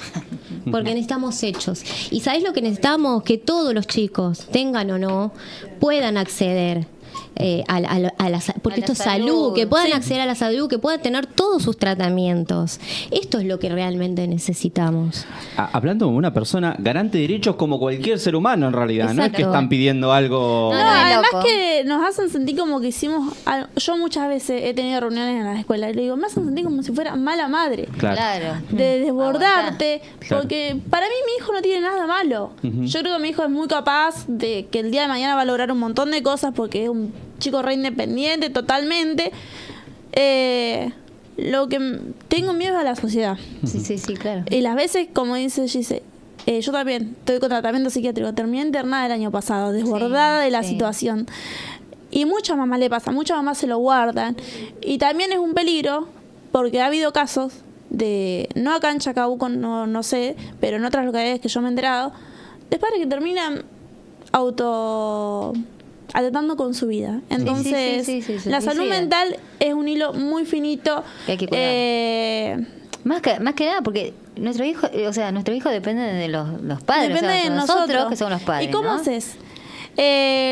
S4: porque necesitamos hechos. ¿Y sabés lo que necesitamos? Que todos los chicos, tengan o no, puedan acceder porque
S2: A
S4: esto
S2: la
S4: es salud,
S2: salud.
S4: que puedan
S3: Sí.
S4: acceder a la salud, que puedan tener todos sus tratamientos. Esto es lo que realmente necesitamos.
S1: Hablando como una persona garante de derechos como cualquier ser humano en realidad, no es que
S4: Exacto.
S1: están pidiendo algo...
S2: No,
S3: No,
S2: no, es
S3: además
S2: loco.
S3: que nos hacen sentir como que hicimos algo. Yo muchas veces he tenido reuniones en la escuela y le digo, me hacen sentir como si fuera mala madre.
S2: Claro.
S3: De desbordarte,
S1: Claro.
S3: porque para mí mi hijo no tiene nada malo. Yo creo que mi hijo es muy capaz de que el día de mañana va a lograr un montón de cosas porque es un chico re independiente totalmente. Lo que tengo miedo es a la sociedad.
S2: Sí, claro.
S3: Y las veces, como dice Gise, yo también estoy con tratamiento psiquiátrico. Terminé internada el año pasado, desbordada de la
S2: sí.
S3: situación. Y muchas mamás le pasa, muchas mamás se lo guardan. Y también es un peligro, porque ha habido casos de, no acá en Chacabuco, no sé, pero en otras localidades que yo me he enterado, de padres que terminan atentando con su vida. Entonces,
S2: sí,
S3: la salud
S2: suicidan.
S3: mental es un hilo muy finito.
S2: Que hay que cuidar. Más que nada, porque nuestro hijo depende de los padres.
S3: Depende
S2: o sea,
S3: de
S2: nosotros que somos los padres.
S3: ¿Y cómo
S2: ¿no?
S3: haces?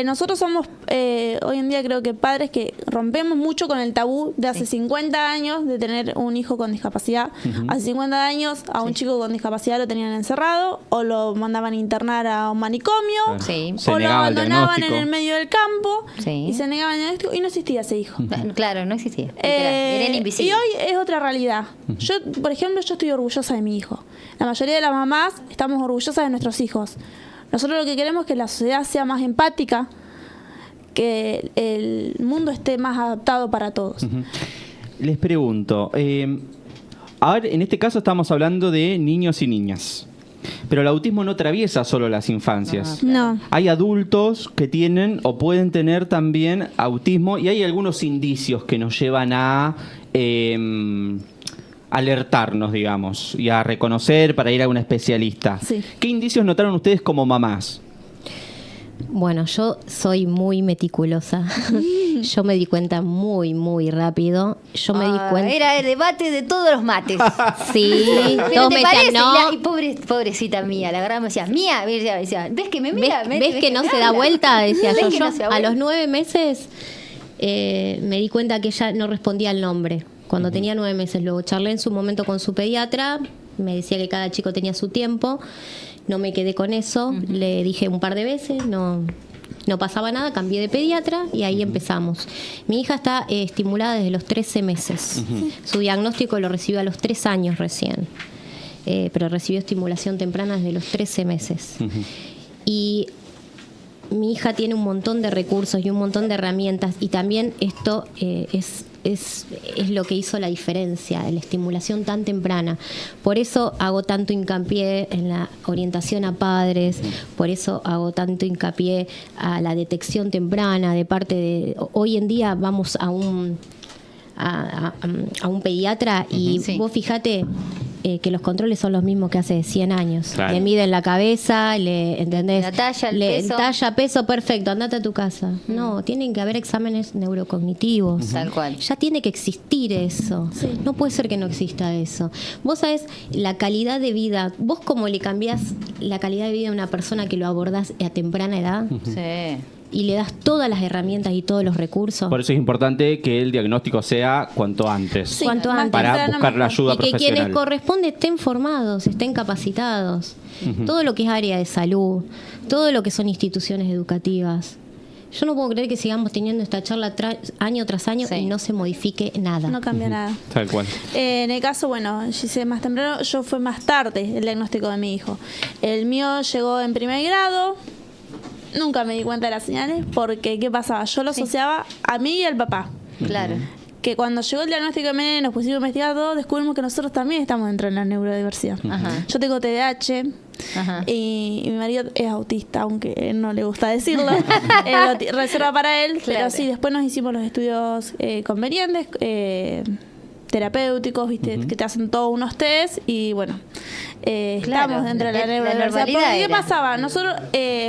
S3: Nosotros somos, hoy en día creo que padres que rompemos mucho con el tabú de hace 50 años de tener un hijo con discapacidad. Hace 50 años a un chico con discapacidad lo tenían encerrado o lo mandaban a internar a un manicomio
S1: Claro.
S2: Sí.
S1: Se
S3: o lo
S1: negaba el
S3: abandonaban en
S1: diagnóstico.
S3: el medio del campo
S2: Sí.
S3: y se negaban el diagnóstico y no existía ese hijo.
S2: Claro, no existía. Literal.
S3: Eh,
S2: Eran invisibles.
S3: y hoy es otra realidad. Yo, por ejemplo, yo estoy orgullosa de mi hijo. La mayoría de las mamás estamos orgullosas de nuestros hijos. Nosotros lo que queremos es que la sociedad sea más empática, que el mundo esté más adaptado para todos.
S1: Les pregunto, a ver, en este caso estamos hablando de niños y niñas, pero el autismo no atraviesa solo las infancias.
S3: No.
S1: Hay adultos que tienen o pueden tener también autismo y hay algunos indicios que nos llevan a alertarnos, digamos, y a reconocer para ir a un especialista.
S3: Sí.
S1: ¿Qué indicios notaron ustedes como mamás?
S4: Bueno, yo soy muy meticulosa. Yo me di cuenta muy, muy rápido. Yo me di cuenta.
S2: Era el debate de todos los mates.
S4: Sí,
S2: Pero
S4: todos
S2: ¿te
S4: me
S2: parece?
S4: decían no.
S2: Y pobrecita mía, la verdad me decía, mía, ¿ves que me
S4: ¿Ves,
S2: mira?
S4: ves que no
S2: me
S4: se da
S2: habla?
S4: vuelta? Decía
S2: ¿Ves
S4: yo.
S2: que
S4: Yo
S2: no se da
S4: a los
S2: vuelta?
S4: 9 meses me di cuenta que ella no respondía al nombre. Cuando tenía 9 meses, luego charlé en su momento con su pediatra, me decía que cada chico tenía su tiempo, no me quedé con eso, le dije un par de veces, no pasaba nada, cambié de pediatra y ahí empezamos. Mi hija está estimulada desde los 13 meses, su diagnóstico lo recibió a los 3 años recién, pero recibió estimulación temprana desde los 13 meses. Y mi hija tiene un montón de recursos y un montón de herramientas y también esto es lo que hizo la diferencia, la estimulación tan temprana. Por eso hago tanto hincapié en la orientación a padres, por eso hago tanto hincapié a la detección temprana de parte de... Hoy en día vamos a un pediatra y
S2: Sí.
S4: vos fíjate que los controles son los mismos que hace 100 años.
S1: Claro.
S4: Le miden la cabeza, ¿entendés?
S2: La talla, el peso.
S4: Talla, peso, perfecto, andate a tu casa. No, tienen que haber exámenes neurocognitivos.
S2: Tal cual.
S4: Ya tiene que existir eso. No puede ser que no exista eso. Vos sabés la calidad de vida, vos cómo le cambiás la calidad de vida a una persona que lo abordás a temprana edad.
S2: Sí.
S4: y le das todas las herramientas y todos los recursos.
S1: Por eso es importante que el diagnóstico sea cuanto antes.
S3: Sí,
S4: Cuanto
S3: más
S4: antes.
S1: Para
S3: temprano,
S1: buscar la
S3: mejor.
S1: ayuda
S4: Y que
S1: profesional.
S4: quienes corresponde estén formados, estén capacitados. Todo lo que es área de salud, todo lo que son instituciones educativas. Yo no puedo creer que sigamos teniendo esta charla año tras año
S2: Sí.
S4: y no se modifique nada.
S3: No cambia nada.
S1: Tal cual.
S3: En el caso, bueno, yo hice más temprano, yo fue más tarde el diagnóstico de mi hijo. El mío llegó en primer grado. Nunca me di cuenta de las señales porque, ¿qué pasaba? Yo lo asociaba a mí y al papá.
S2: Claro.
S3: Que cuando llegó el diagnóstico de MN, nos pusimos a investigar todo, descubrimos que nosotros también estamos dentro de la neurodiversidad.
S2: Ajá.
S3: Yo tengo TDAH.
S2: Ajá.
S3: Y mi marido es autista, aunque no le gusta decirlo. Reserva para él,
S2: Claro.
S3: pero sí, después nos hicimos los estudios convenientes, terapéuticos, ¿viste? Que te hacen todos unos test y bueno,
S2: Claro,
S3: estamos dentro de la
S2: la
S3: neurodiversidad.
S2: normalidad
S3: Porque, ¿qué
S2: era.
S3: pasaba? Nosotros,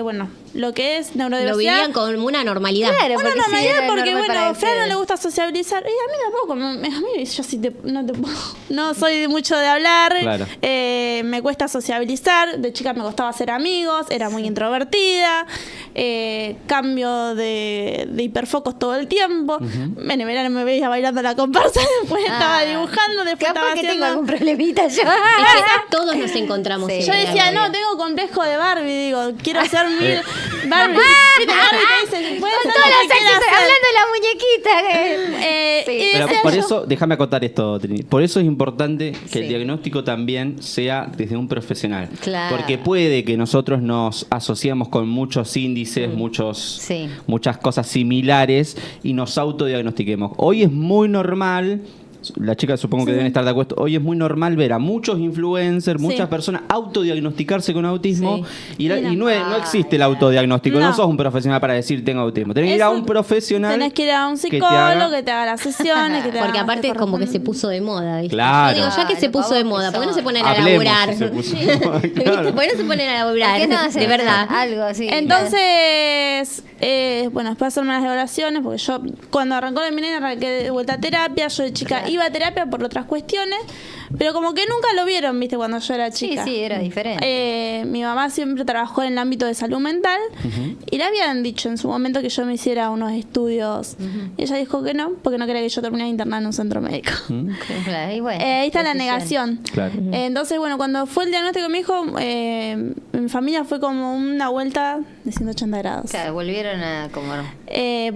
S3: bueno, lo que es
S4: Lo
S3: neurodiversidad...
S4: vivían como una normalidad.
S2: Claro,
S3: Una
S2: porque sí,
S3: normalidad
S2: era
S3: porque,
S2: normal para
S3: bueno, a Fran no
S2: ustedes.
S3: le gusta sociabilizar. Y a mí tampoco. A mí yo sí no te puedo. No soy mucho de hablar.
S1: Claro.
S3: Me cuesta sociabilizar. De chica me costaba hacer amigos. Era muy introvertida. Cambio de hiperfocos todo el tiempo. En el verano me veía bailando la comparsa. Después estaba dibujando. Después estaba
S2: Capaz que tengo
S3: haciendo...
S2: algún problemita yo.
S4: Es que todos nos encontramos.
S2: Sí.
S4: en
S3: Yo
S4: la
S3: decía,
S4: vida.
S3: no, tengo complejo de Barbie. Digo, quiero hacer mil Barbie. ¿Viste Barbie que dice? Puede ser
S2: Todas
S3: lo
S2: las
S3: que quieras
S2: actrices
S3: hacer.
S2: hablando de la muñequita.
S3: Sí.
S2: Sí.
S1: Pero
S3: decía
S1: por
S3: yo-
S1: eso, déjame acotar esto, Trini. Por eso es importante que el
S2: Sí.
S1: diagnóstico también sea desde un profesional.
S2: Claro.
S1: Porque puede que nosotros nos asociamos con muchos índices,
S2: Sí.
S1: muchas cosas similares y nos autodiagnostiquemos. Hoy es muy normal. Las chicas supongo que deben estar de acuerdo. Hoy es muy normal ver a muchos influencers, muchas personas autodiagnosticarse con autismo y no existe el autodiagnóstico. No
S3: No.
S1: sos un profesional para decir tengo autismo. Tenés que ir a
S3: Eso,
S1: un profesional.
S3: Tenés que ir a un
S1: que te
S3: psicólogo
S1: haga-
S3: que te haga las sesiones. Que te
S4: Porque
S3: haga
S4: aparte
S3: que
S4: es como que se
S3: corresponde.
S4: puso de moda, ¿viste?
S1: Claro.
S4: Yo digo, ya que se
S2: Lo
S4: puso de
S2: pavos
S4: moda,
S2: que
S4: ¿por qué no
S2: son.
S4: se ponen a
S1: Hablemos,
S4: laburar?
S1: si se puso.
S4: ¿Viste?
S1: Claro.
S4: ¿Por qué no se ponen a laburar?
S2: ¿Por qué no hacen
S4: de verdad.
S2: algo así?
S3: Entonces, bueno, después de hacerme las evaluaciones, porque yo cuando arrancó la milenio arranqué de vuelta a terapia. Yo de chica iba a terapia por otras cuestiones, pero como que nunca lo vieron, ¿viste? Cuando yo era
S2: Sí,
S3: chica.
S2: sí, era diferente.
S3: Mi mamá siempre trabajó en el ámbito de salud mental y le habían dicho en su momento que yo me hiciera unos estudios. Y ella dijo que no, porque no quería que yo terminara internada en un centro médico.
S2: Claro, y bueno,
S3: Ahí está la
S2: decisión.
S3: negación.
S1: Claro.
S3: Entonces, bueno, cuando fue el diagnóstico de mi hijo, mi familia fue como una vuelta de 180 grados.
S2: Claro, volvieron a como...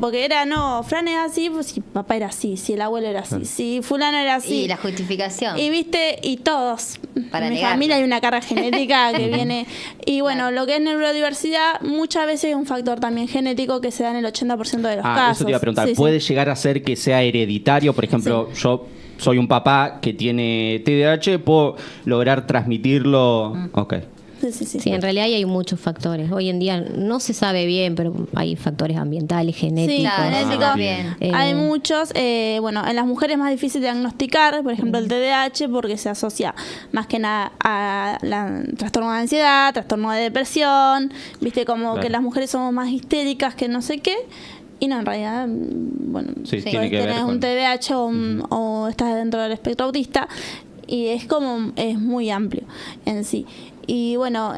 S3: Porque era, no, Fran es así, pues si papá era así, si el abuelo era así, si fulano era así.
S2: Y la justificación.
S3: Y viste, y todos.
S2: Para
S3: en mi
S2: negarlo.
S3: familia hay una carga genética que viene. Y bueno, lo que es neurodiversidad muchas veces es un factor también genético que se da en el 80% de los casos.
S1: Eso te iba a preguntar.
S3: Sí, sí.
S1: ¿Puede llegar a ser que sea hereditario? Por ejemplo, yo soy un papá que tiene TDAH, ¿puedo lograr transmitirlo? Ok.
S3: Sí, sí, sí.
S4: Sí, en realidad hay muchos factores. Hoy en día no se sabe bien, pero hay factores ambientales, genéticos.
S2: Claro, genéticos
S1: Ah,
S2: bien.
S3: Hay muchos, bueno, en las mujeres es más difícil diagnosticar, por ejemplo, el TDAH, porque se asocia más que nada a trastorno de ansiedad, trastorno de depresión, viste, como
S1: Claro.
S3: que las mujeres somos más histéricas que no sé qué. Y no, en realidad, bueno,
S1: Sí,
S2: Sí.
S1: tiene que ver
S3: tenés
S1: con...
S3: un TDAH o estás dentro del espectro autista y es como, es muy amplio en sí. Y bueno,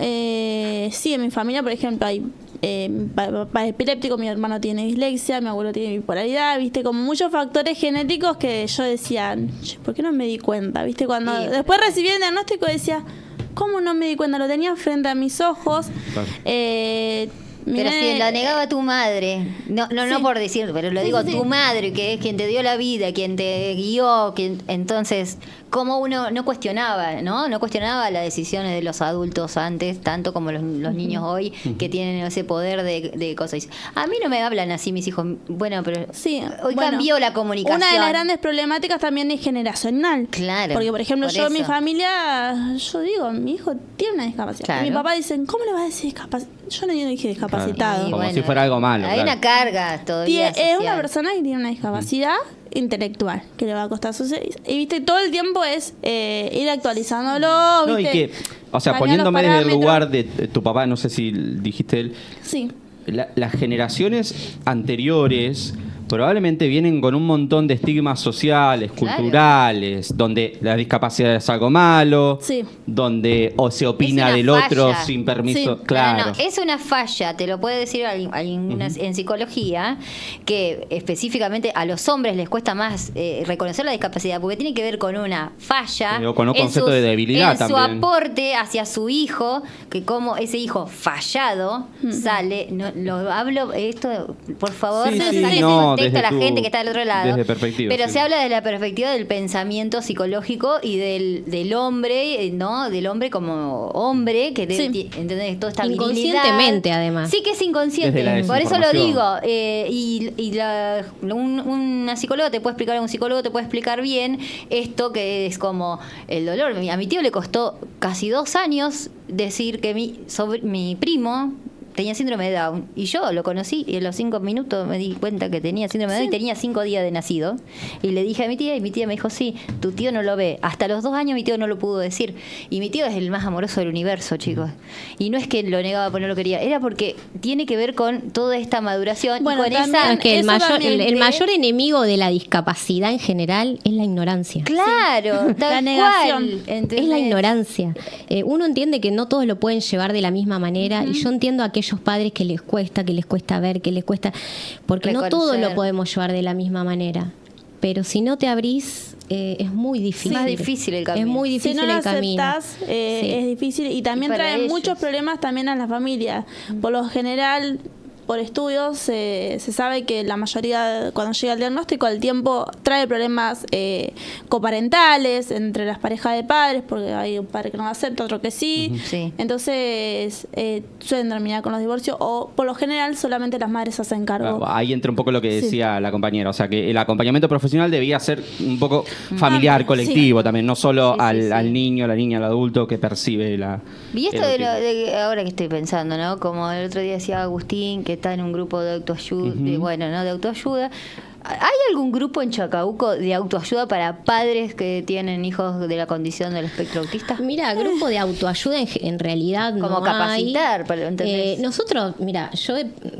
S3: sí, en mi familia, por ejemplo, hay mi papá es epiléptico, mi hermano tiene dislexia, mi abuelo tiene bipolaridad, viste, como muchos factores genéticos que yo decía, "Che, ¿por qué no me di cuenta? Viste, cuando
S2: Sí.
S3: después recibí el diagnóstico decía, ¿cómo no me di cuenta? Lo tenía frente a mis ojos.
S1: Claro.
S3: Mi
S2: Pero
S3: nene-
S2: si lo negaba tu madre, no
S3: Sí.
S2: por decir, pero lo digo,
S3: sí, sí.
S2: tu madre, que es quien te dio la vida, quien te guió, entonces, como uno no cuestionaba, ¿no? No cuestionaba las decisiones de los adultos antes, tanto como los niños hoy, que tienen ese poder de cosas. A mí no me hablan así mis hijos, bueno, pero
S3: Sí,
S2: hoy
S3: bueno,
S2: cambió la comunicación.
S3: Una de las grandes problemáticas también es generacional.
S2: Claro,
S3: Porque, por ejemplo,
S2: por
S3: yo en mi
S2: eso.
S3: familia, yo digo, mi hijo tiene una discapacidad.
S2: Claro.
S3: Y mi papá dice, ¿cómo le vas a decir discapacitado? Yo no dije discapacitado.
S2: Y
S1: Como si fuera algo malo,
S2: Hay
S1: claro.
S2: una carga todavía
S3: Es una
S2: social.
S3: persona que tiene una discapacidad intelectual que le va a costar suceder. Y viste, todo el tiempo es ir actualizándolo.
S1: No, y
S3: ¿viste?
S1: que, o sea,
S3: Cambiar
S1: poniéndome
S3: los
S1: desde el
S3: parámetros.
S1: lugar de tu papá, no sé si dijiste él,
S3: Sí.
S1: las generaciones anteriores probablemente vienen con un montón de estigmas sociales,
S2: Claro.
S1: culturales, donde la discapacidad es algo malo,
S3: Sí.
S1: donde o se opina
S2: una
S1: del otro
S2: falla.
S1: sin permiso.
S3: Sí.
S1: Claro.
S2: No, es una falla, te lo puede decir alguien en psicología, que específicamente a los hombres les cuesta más reconocer la discapacidad, porque tiene que ver con una falla.
S1: O con un concepto de debilidad
S2: en
S1: también.
S2: su aporte hacia su hijo, que como ese hijo fallado sale, no, lo hablo, esto, por favor,
S1: Sí,
S2: no
S1: sí,
S2: saques
S1: no,
S2: de contexto a la
S1: desde
S2: gente que está del otro lado.
S1: desde perspectiva,
S2: Pero
S1: sí.
S2: se habla de la perspectiva del pensamiento psicológico y del hombre, ¿no? Del hombre como hombre, que debe,
S3: Sí.
S2: ¿entendés? Toda esta virilidad.
S4: Inconscientemente, además.
S2: Sí que es inconsciente,
S1: Desde la
S2: por eso lo
S1: desinformación.
S2: digo. Una psicóloga te puede explicar, un psicólogo te puede explicar bien esto que es como el dolor. A mi tío le costó casi 2 años decir que mi primo tenía síndrome de Down, y yo lo conocí y en los 5 minutos me di cuenta que tenía síndrome de Down y tenía 5 días de nacido, y le dije a mi tía y mi tía me dijo, sí, tu tío no lo ve. Hasta los 2 años mi tío no lo pudo decir, y mi tío es el más amoroso del universo, chicos, y no es que lo negaba porque no lo quería, era porque tiene que ver con toda esta maduración.
S3: Bueno,
S2: y con
S3: también
S2: esa
S4: Es que el
S3: Eso
S4: mayor,
S3: también
S4: el
S3: de-
S4: mayor enemigo de la discapacidad en general es la ignorancia.
S2: claro, tal
S3: La negación.
S2: cual, ¿entendés?
S4: Es la ignorancia. Uno entiende que no todos lo pueden llevar de la misma manera, y yo entiendo a aquellos padres que les cuesta ver, que les cuesta, porque no todos
S2: Reconocer.
S4: lo podemos llevar de la misma manera. Pero si no te abrís, es muy difícil.
S2: Más difícil el camino.
S4: Es muy
S3: Si
S4: difícil
S3: no lo
S4: el camino.
S3: aceptás,
S4: Sí.
S3: es difícil y también
S2: Y para
S3: trae
S2: ellos.
S3: muchos problemas también a la familia. Por lo general, por estudios, se sabe que la mayoría, cuando llega el diagnóstico, al tiempo trae problemas coparentales entre las parejas de padres, porque hay un padre que no lo acepta, otro que sí.
S2: Sí.
S3: Entonces, suelen terminar con los divorcios, o por lo general solamente las madres se hacen cargo.
S1: Ahí entra un poco lo que
S3: Sí.
S1: decía la compañera, o sea que el acompañamiento profesional debía ser un poco familiar,
S3: Sí.
S1: colectivo también, no solo
S2: Sí, sí, sí.
S1: al niño, a la niña, al adulto que percibe la...
S2: Y esto
S1: el autismo.
S2: ahora que estoy pensando, ¿no? Como el otro día decía Agustín, que está en un grupo de autoayuda, de autoayuda. ¿Hay algún grupo en Chacabuco de autoayuda para padres que tienen hijos de la condición del espectro autista?
S4: Mira, grupo de autoayuda en realidad
S2: Como
S4: no
S2: capacitar,
S4: hay.
S2: pero, ¿entendés?
S4: Nosotros, mira, yo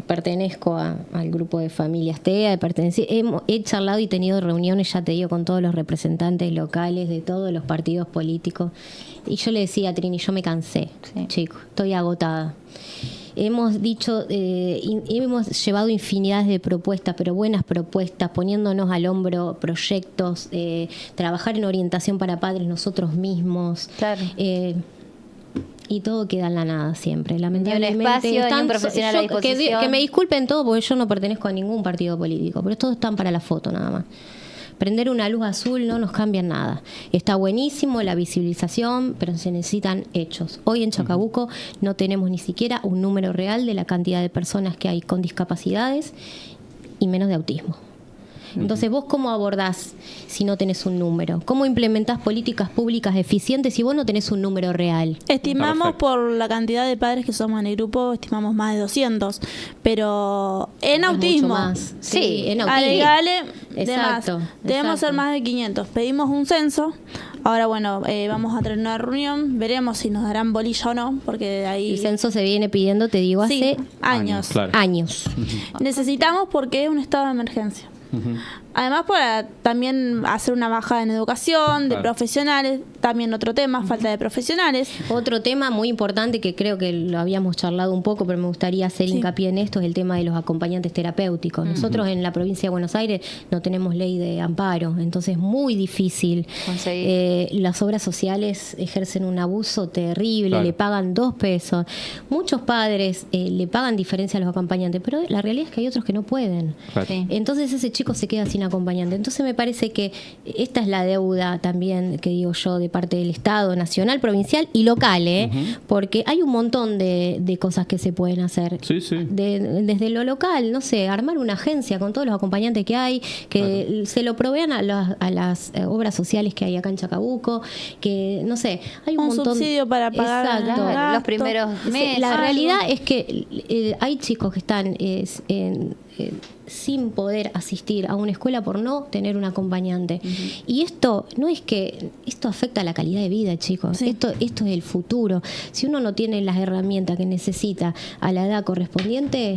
S4: pertenezco al grupo de familias TEA, he charlado y tenido reuniones, ya te digo, con todos los representantes locales de todos los partidos políticos. Y yo le decía a Trini, yo me cansé,
S2: Sí.
S4: chico, estoy agotada. Hemos dicho, hemos llevado infinidades de propuestas, pero buenas propuestas, poniéndonos al hombro proyectos, trabajar en orientación para padres nosotros mismos.
S2: Claro.
S4: Y todo queda en la nada siempre, lamentablemente.
S2: espacio, ni un profesional a disposición.
S4: Que me disculpen todo, porque yo no pertenezco a ningún partido político, pero todos están para la foto nada más. Prender una luz azul no nos cambia nada. Está buenísimo la visibilización, pero se necesitan hechos. Hoy en Chacabuco no tenemos ni siquiera un número real de la cantidad de personas que hay con discapacidades y menos de autismo. Entonces, ¿vos cómo abordás si no tenés un número? ¿Cómo implementás políticas públicas eficientes si vos no tenés un número real?
S3: Estimamos
S1: Perfecto.
S3: por la cantidad de padres que somos en el grupo, estimamos más de 200. Pero en
S4: Es
S3: autismo,
S4: mucho más.
S2: Sí,
S4: en autismo.
S3: agregale de
S4: Exacto,
S3: más. Debemos
S4: exacto.
S3: ser más de 500. Pedimos un censo. Ahora, bueno, vamos a tener una reunión. Veremos si nos darán bolilla o no, porque de ahí...
S4: El censo se viene pidiendo, te digo,
S3: Sí,
S4: hace
S3: años.
S1: Claro.
S4: años.
S3: Necesitamos porque es un estado de emergencia. Además, para también hacer una bajada en educación, de
S1: Claro.
S3: profesionales, también otro tema, falta de profesionales.
S4: Otro tema muy importante que creo que lo habíamos charlado un poco, pero me gustaría hacer
S3: Sí.
S4: hincapié en esto, es el tema de los acompañantes terapéuticos. Nosotros en la provincia de Buenos Aires no tenemos ley de amparo, entonces es muy difícil.
S2: Conseguir.
S4: Las obras sociales ejercen un abuso terrible,
S1: Claro.
S4: le pagan 2 pesos. Muchos padres le pagan diferencia a los acompañantes, pero la realidad es que hay otros que no pueden.
S1: Claro.
S2: Sí.
S4: Entonces ese chico se queda sin acompañante. Entonces me parece que esta es la deuda también, que digo yo, de parte del Estado, nacional, provincial y local, porque hay un montón de cosas que se pueden hacer.
S1: Sí, sí.
S4: Desde lo local, no sé, armar una agencia con todos los acompañantes que hay, que se lo provean a las obras sociales que hay acá en Chacabuco, que, no sé, hay un
S3: Un
S4: montón...
S3: subsidio para pagar
S4: Exacto.
S2: Claro,
S3: gastos.
S2: los primeros
S4: Sí,
S2: meses.
S4: la
S3: algo.
S4: realidad es que hay chicos que están sin poder asistir a una escuela por no tener un acompañante. Y esto no es que esto afecta a la calidad de vida, chicos.
S3: Sí.
S4: Esto es el futuro. Si uno no tiene las herramientas que necesita a la edad correspondiente,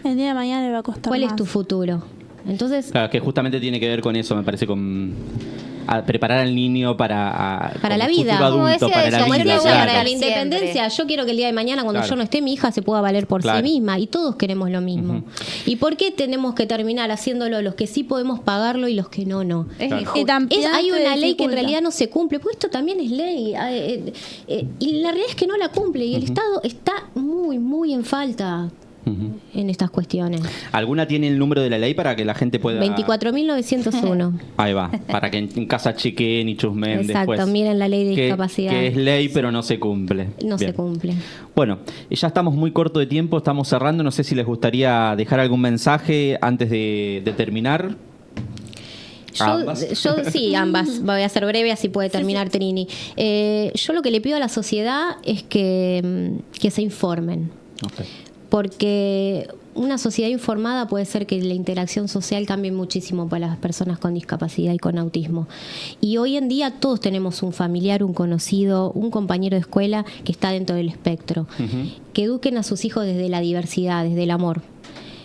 S3: El día de mañana le va a costar
S4: ¿cuál
S3: más.
S4: es tu futuro? Entonces,
S1: Claro, que justamente tiene que ver con eso, me parece, con preparar al niño para
S4: la
S1: como
S4: vida.
S1: futuro
S2: Como
S1: adulto,
S2: decía
S1: para
S2: ella,
S1: la
S4: como
S1: vida.
S4: decía ella, para
S1: Claro.
S4: la independencia, yo quiero que el día de mañana, cuando
S1: Claro.
S4: yo no esté, mi hija se pueda valer por
S1: Claro.
S4: sí misma. Y todos queremos lo mismo.
S1: Ujú.
S4: ¿Y por qué tenemos que terminar haciéndolo los que sí podemos pagarlo y los que no?
S2: Es
S1: Claro.
S2: injusto.
S3: Y también
S4: Hay
S3: te
S4: una ley que en
S3: dificulta.
S4: realidad no se cumple, porque esto también es ley. Y la realidad es que no la cumple. Y el Estado está muy, muy en falta
S1: Ujú.
S4: en estas cuestiones.
S1: ¿Alguna tiene el número de la ley para que la gente pueda...?
S4: 24.901.
S1: Ahí va, para que en casa chequeen y chusmen
S4: Exacto,
S1: después.
S4: miren la ley de
S1: Que-
S4: discapacidad.
S1: Que es ley, pero no se cumple.
S4: No se
S1: Bien.
S4: cumple.
S1: Bueno, ya estamos muy corto de tiempo, estamos cerrando. No sé si les gustaría dejar algún mensaje antes de terminar. ¿Ambas?
S4: Yo sí, ambas. Voy a ser breve, así puede terminar Trini. Yo lo que le pido a la sociedad es que se informen.
S1: Ok.
S4: Porque una sociedad informada puede ser que la interacción social cambie muchísimo para las personas con discapacidad y con autismo. Y hoy en día todos tenemos un familiar, un conocido, un compañero de escuela que está dentro del espectro.
S1: Ujú.
S4: Que eduquen a sus hijos desde la diversidad, desde el amor.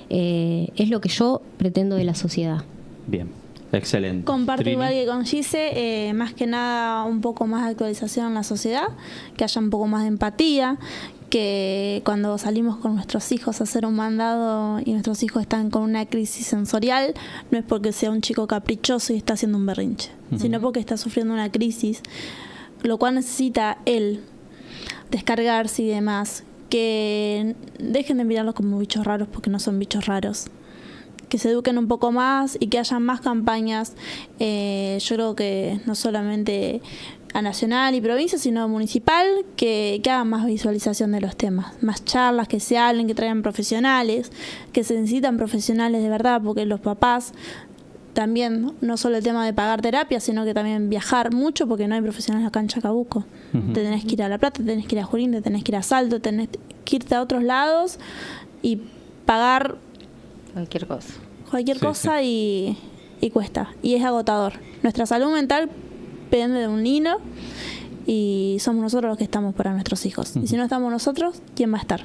S4: Es lo que yo pretendo de la sociedad.
S1: Bien, excelente.
S3: Comparto
S1: Trini.
S3: igual que con Gise, más que nada un poco más de actualización en la sociedad, que haya un poco más de empatía, que cuando salimos con nuestros hijos a hacer un mandado y nuestros hijos están con una crisis sensorial, no es porque sea un chico caprichoso y está haciendo un berrinche, sino porque está sufriendo una crisis, lo cual necesita él descargarse y demás. Que dejen de mirarlos como bichos raros porque no son bichos raros. Que se eduquen un poco más y que haya más campañas, yo creo que no solamente a nacional y provincia, sino municipal, que hagan más visualización de los temas, más charlas, que se hablen, que traigan profesionales, que se necesitan profesionales de verdad, porque los papás también, no solo el tema de pagar terapia, sino que también viajar mucho, porque no hay profesionales acá en Chacabuco.
S1: Ujú.
S3: Te tenés que ir a La Plata, te tenés que ir a Junín, te tenés que ir a Salto, tenés que irte a otros lados y pagar
S2: Cualquier cosa.
S3: cualquier
S1: Sí,
S3: cosa y cuesta, y es agotador. Nuestra salud mental depende de un niño y somos nosotros los que estamos para nuestros hijos. Y si no estamos nosotros, ¿quién va a estar?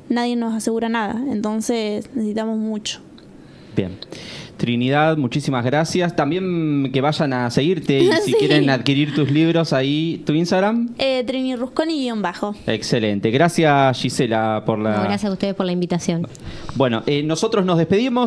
S3: Nadie nos asegura nada, entonces necesitamos mucho.
S1: Bien. Trinidad, muchísimas gracias. También que vayan a seguirte y si
S3: Sí.
S1: quieren adquirir tus libros ahí, tu Instagram.
S3: Trini Rusconi _.
S1: Excelente. Gracias, Gisela, por la...
S4: No, gracias a ustedes por la invitación.
S1: Bueno, nosotros nos despedimos.